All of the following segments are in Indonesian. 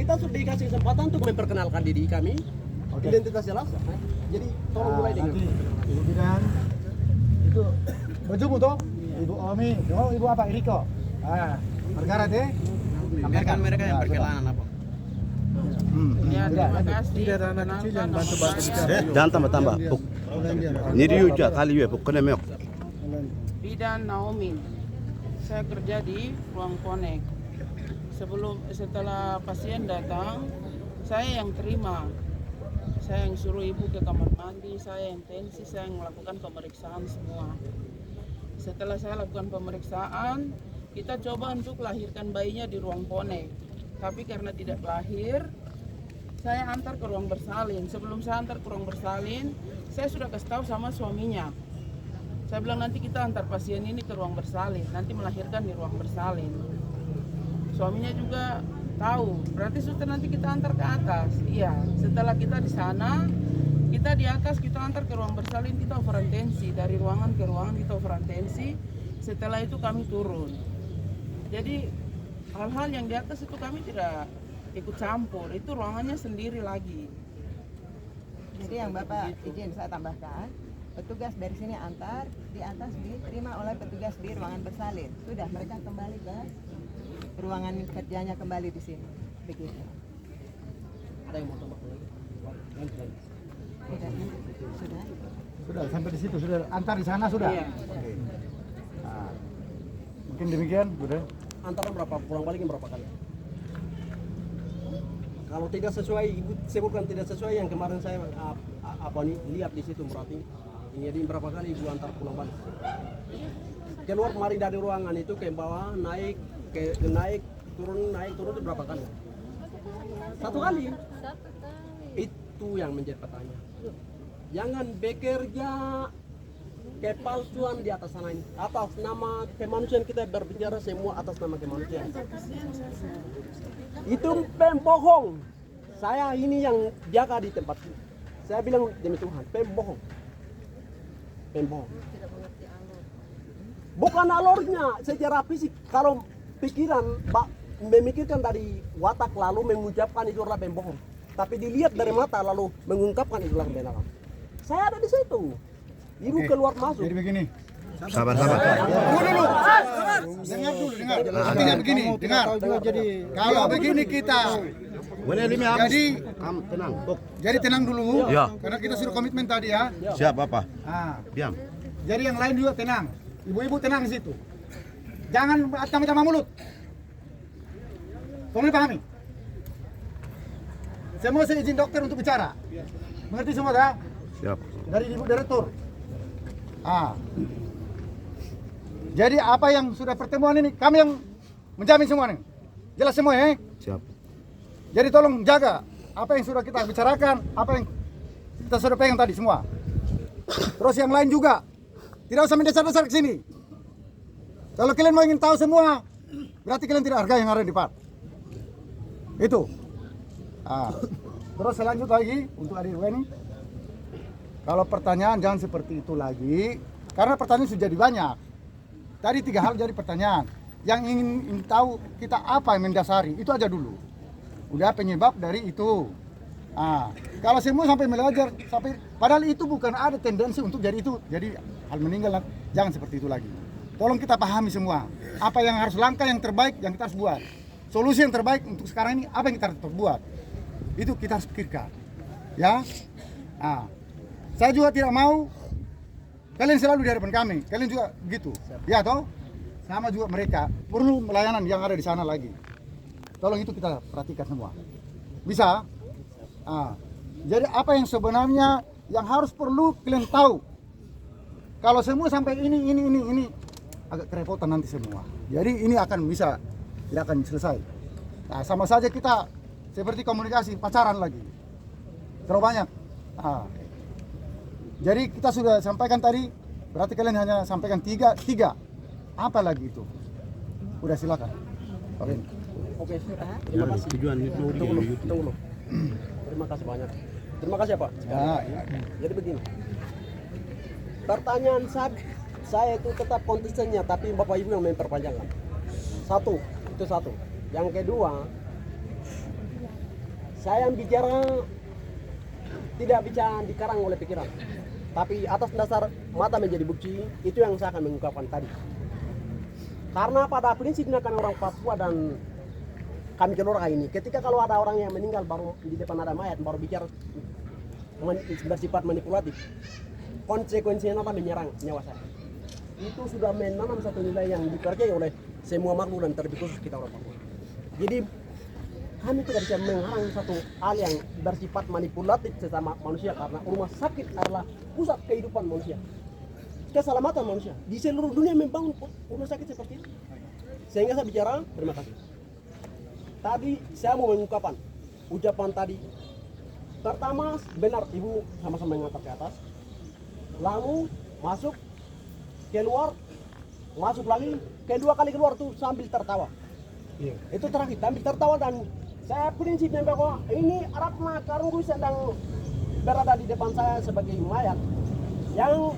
kita sudah dikasih kesempatan untuk memperkenalkan diri kami. Identitas jelas. Jadi tolong mulai dengan Ibu Bidan itu bajumu toh, Ibu Omi, Ibu apa Iriko. Perkara deh. Biarkan mereka yang berkelana apa. Ya, terima kasih. Jangan tambah-tambah. Ini juga kali ya, bukan emek. Bidan Naomi. Saya kerja di ruang konek. Setelah pasien datang, saya yang terima. Saya yang suruh ibu ke kamar mandi, saya yang tensi, saya yang melakukan pemeriksaan semua. Setelah saya lakukan pemeriksaan, kita coba untuk lahirkan bayinya di ruang konek. Tapi karena tidak lahir, saya antar ke ruang bersalin. Sebelum saya antar ke ruang bersalin, saya sudah kasih tahu sama suaminya. Saya bilang nanti kita antar pasien ini ke ruang bersalin, nanti melahirkan di ruang bersalin. Suaminya juga tahu, berarti suster nanti kita antar ke atas. Iya, setelah kita di sana, kita di atas kita antar ke ruang bersalin, kita overan tensi. Dari ruangan ke ruangan kita overan tensi. Setelah itu kami turun. Jadi hal-hal yang di atas itu kami tidak ikut campur, itu ruangannya sendiri lagi. Jadi yang Bapak izin saya tambahkan, petugas dari sini antar, di atas diterima oleh petugas di ruangan bersalin. Sudah mereka kembali ke ruangan kerjanya kembali di sini. Begitu. ada yang mau tambah lagi. Sudah. Sudah sampai di situ, sudah antar di sana sudah. Iya. Oke. Nah, mungkin demikian, Bunda. Antara berapa pulang balik berapa kali? Kalau tidak sesuai, ibu sebutkan tidak sesuai yang kemarin saya lihat di situ berarti. Jadi berapa kali ibu antar pulang balik? Keluar kemarin dari ruangan itu ke bawah, naik turun itu berapa kali? Satu kali. Itu yang menjadi pertanyaan. Jangan bekerja kepalsuan di atas sana ini. Atas nama kemanusiaan kita berbicara semua atas nama kemanusiaan. Itu pembohong. Saya ini yang jaga di tempat ini. Saya bilang demi Tuhan, pembohong. Pembohong. Bukan alurnya secara fisik. Kalau pikiran memikirkan dari watak lalu mengucapkan itu adalah pembohong. Tapi dilihat dari mata lalu mengungkapkan itulah kebenaran. Saya ada di situ. Ibu keluar masuk. Jadi begini. Sabar. Dulu. Dengar dulu, dengar. Artinya begini, dengar. Kalau begini kita jadi tenang. jadi tenang dulu. Ya. Karena kita sudah komitmen tadi ya. Siap apa? Nah, Diam. jadi yang lain juga tenang. Ibu-ibu tenang di situ. Jangan tambah-tambah mulut. Kamu pahami? Saya mau izin dokter untuk bicara. Mengerti semua tak? Siap. Dari ibu direktur. Jadi apa yang sudah pertemuan ini kami yang menjamin semua nih. Jelas semua ya? Siap. Jadi tolong jaga apa yang sudah kita bicarakan, apa yang kita sudah pegang tadi semua. Terus yang lain juga tidak usah mendesar-desar ke sini. Kalau kalian mau ingin tahu semua, berarti kalian tidak hargai yang ada di depan. Itu. Terus selanjutnya lagi untuk adik ini. Kalau pertanyaan jangan seperti itu lagi, karena pertanyaan sudah jadi banyak. Tadi 3 hal jadi pertanyaan. Yang ingin tahu kita apa yang mendasari, itu aja dulu. Udah penyebab dari itu. Kalau semua sampai belajar, padahal itu bukan ada tendensi untuk jadi itu. Jadi hal meninggal, jangan seperti itu lagi. Tolong kita pahami semua. Apa yang harus langkah yang terbaik yang kita harus buat. Solusi yang terbaik untuk sekarang ini, apa yang kita harus buat. Itu kita harus pikirkan. Ya. Saya juga tidak mau kalian selalu di hadapan kami. Kalian juga begitu. Ya toh? Sama juga mereka perlu pelayanan yang ada di sana lagi. Tolong itu kita perhatikan semua. Bisa? Jadi apa yang sebenarnya yang harus perlu kalian tahu. Kalau semua sampai ini agak kerepotan nanti semua. Jadi ini akan bisa tidak akan selesai. Sama saja kita seperti komunikasi pacaran lagi. Terlalu banyak. Jadi kita sudah sampaikan tadi, berarti kalian hanya sampaikan tiga. Apa lagi itu? Udah silakan. Oke. Terima kasih. Tujuan itu Tunggu. Terima kasih banyak. Terima kasih Pak. Jadi begini. Pertanyaan saya itu tetap konsistennya, tapi Bapak Ibu yang memperpanjangkan. Itu satu. Yang kedua, saya bicara tidak bicara dikarang oleh pikiran, tapi atas dasar mata menjadi bukti, itu yang saya akan mengungkapkan tadi. Karena pada prinsipnya kan orang Papua dan kami keluarga ini, ketika kalau ada orang yang meninggal baru di depan ada mayat baru bicara bersifat manipulatif, konsekuensinya apa? Menyerang nyawa saya. Itu sudah menanam satu nilai yang dipercayai oleh semua makhluk dan terlebih khusus kita orang Papua. Jadi kami tidak bisa mengharang satu hal yang bersifat manipulatif sesama manusia, karena rumah sakit adalah pusat kehidupan manusia, keselamatan manusia. Di seluruh dunia membangun rumah sakit seperti itu. Sehingga saya bicara, terima kasih. Tadi saya mau mengungkapkan ucapan tadi. Pertama, benar ibu sama-sama mengangkat ke atas, lalu masuk, keluar, masuk lagi, kedua kali keluar tuh sambil tertawa. Itu terakhir, sambil tertawa, dan saya prinsipnya bahwa ini Ratna Karunggu sedang berada di depan saya sebagai mayat yang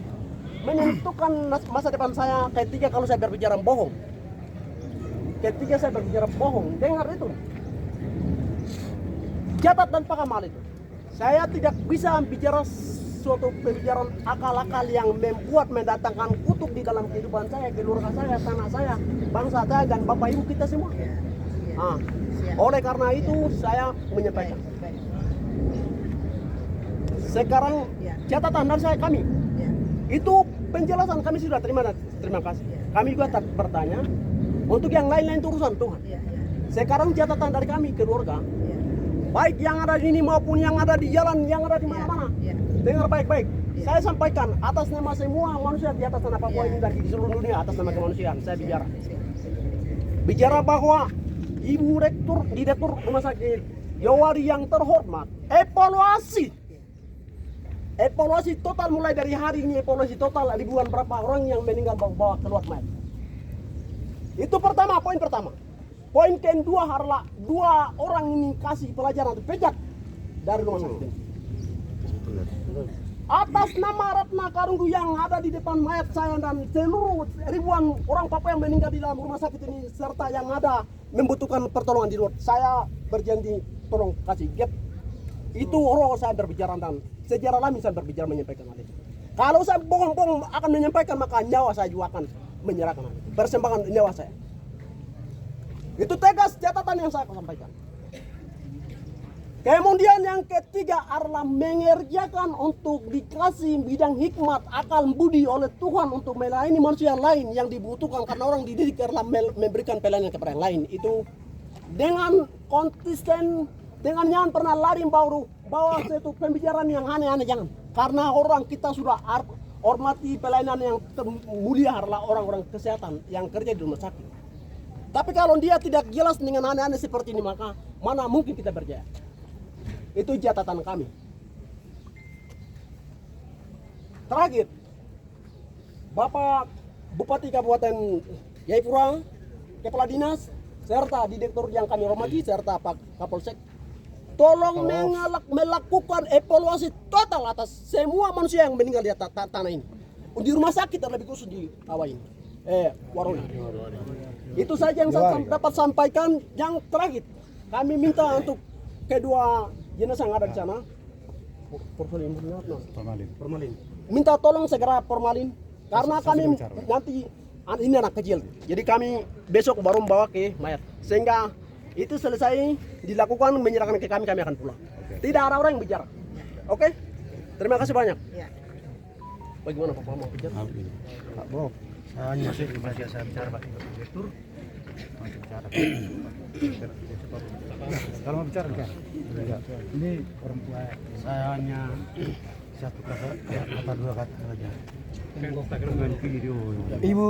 menentukan masa depan saya ketika kalau saya berbicara bohong. Ketika saya berbicara bohong, dengar itu. Catat dan paham hal itu. Saya tidak bisa bicara suatu pembicaraan akal-akal yang membuat mendatangkan kutuk di dalam kehidupan saya, keluarga saya, tanah saya, bangsa saya, dan bapak ibu kita semua. Oleh karena itu saya menyampaikan. Sekarang catatan dari saya kami. Itu penjelasan kami sudah terima kasih. Kami juga bertanya untuk yang lain-lain itu urusan Tuhan. Sekarang catatan dari kami keluarga, baik yang ada di sini maupun yang ada di jalan, yang ada di mana-mana. Dengar baik-baik. Saya sampaikan atas nama semua manusia di atas tanah Papua ini dan di seluruh dunia, atas nama kemanusiaan saya bicara. Bicara bahwa Ibu Direktur Rumah Sakit Yowari yang terhormat, evaluasi total mulai dari hari ini, evaluasi total ribuan berapa orang yang meninggal bawa keluar mayat. Itu pertama, poin pertama. Poin kedua, harlah 2 orang ini kasih pelajaran atau pecat dari rumah sakit. Atas nama Ratna Karunggu yang ada di depan mayat saya dan seluruh ribuan orang Papua yang meninggal di dalam rumah sakit ini, serta yang ada membutuhkan pertolongan di luar, saya berjanji tolong kasih gap. Itu roh saya berbicara dan sejarah lami saya berbicara menyampaikan hal itu. Kalau saya bohong-bohong akan menyampaikan, maka nyawa saya juga akan menyerahkan hal itu, persembahkan nyawa saya. Itu tegas catatan yang saya akan sampaikan. Kemudian yang ketiga adalah mengerjakan untuk dikasih bidang hikmat, akal budi oleh Tuhan untuk melayani manusia lain yang dibutuhkan, karena orang dididik adalah memberikan pelayanan kepada yang lain. Itu dengan konsisten, dengan jangan pernah lari bawa satu pembicaraan yang aneh-aneh, jangan. Karena orang kita sudah hormati pelayanan yang mulia adalah orang-orang kesehatan yang kerja di rumah sakit. Tapi kalau dia tidak jelas dengan aneh-aneh seperti ini, maka mana mungkin kita berjaya. Itu catatan kami. Terakhir, Bapak Bupati Kabupaten Jayapura, Kepala Dinas, serta Direktur yang kami hormati, serta Pak Kapolsek, tolong melakukan evaluasi total atas semua manusia yang meninggal di tanah ini. Di rumah sakit terlebih khusus di Awai ini. Waroni. Itu saja yang saya dapat sampaikan. Yang terakhir, kami minta untuk kedua jenazah yang ada di sana, formalin. Minta tolong segera formalin, karena kami nanti ini anak kecil. Jadi kami besok baru membawa ke mayat. Sehingga itu selesai dilakukan, menyerahkan ke kami akan pulang. Tidak ada orang yang bicara. Oke? Terima kasih banyak. Bagaimana Pak mau bicara? Pak Bob, saya masih saya bicara Pak Direktur. Masih bicara. Kalau mau bicara enggak? Ini orang tua saya hanya satu kata atau 2 kata saja. Ibu